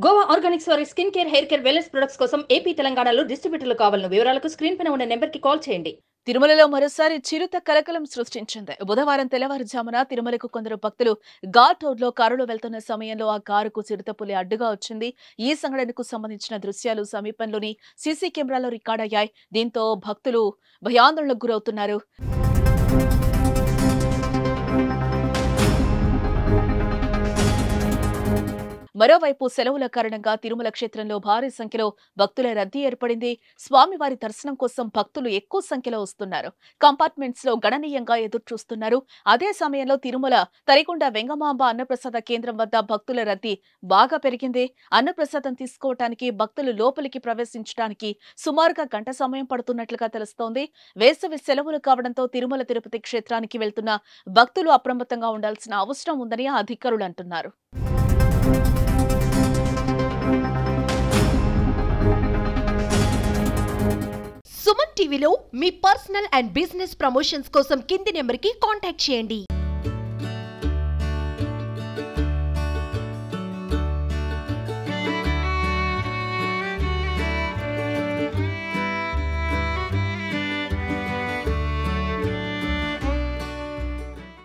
Goa Organics వారి skin care, hair care, wellness products కోసం AP, తెలంగాణలో డిస్ట్రిబ్యూటర్లు కావాలను వివరాలకు స్క్రీన్ పైన ఉన్న నెంబర్కి కాల్ చేయండి. తిరుమలలో మరోసారి చిరుత కలకలం సృష్టించింది. బుధవారం తెల్లవారుజామున తిరుమలకు కొందరు భక్తులు ఘాట్ రోడ్లో కారులో వెళ్తున్న సమయంలో ఆ కారుకు చిరుతపులి అడ్డుగా వచ్చింది. ఈ సంఘటనకు సంబంధించిన దృశ్యాలు సమీపంలోని సీసీ కెమెరాలో రికార్డయ్యాయి. దీంతో భక్తులు భయాందోళనకు గురవుతున్నారు. మరోవైపు సెలవుల కారణంగా తిరుమల క్షేత్రంలో భారీ సంఖ్యలో భక్తుల రద్దీ ఏర్పడింది. స్వామివారి దర్శనం కోసం భక్తులు ఎక్కువ సంఖ్యలో వస్తున్నారు. కంపార్ట్మెంట్స్ లో గణనీయంగా ఎదురుచూస్తున్నారు. అదే సమయంలో తిరుమల తరికొండ వెంగమాంబ అన్నప్రసాద కేంద్రం వద్ద భక్తుల రద్దీ బాగా పెరిగింది. అన్నప్రసాదం తీసుకోవటానికి భక్తులు లోపలికి ప్రవేశించడానికి సుమారుగా గంట సమయం పడుతున్నట్లుగా తెలుస్తోంది. వేసవి సెలవులు కావడంతో తిరుమల తిరుపతి క్షేత్రానికి వెళ్తున్న భక్తులు అప్రమత్తంగా ఉండాల్సిన అవసరం ఉందని అధికారులు అంటున్నారు. సుమన్ టీవీలో మీ పర్సనల్ అండ్ బిజినెస్ ప్రమోషన్స్ కోసం కింది నెంబర్కి కాంటాక్ట్ చేయండి.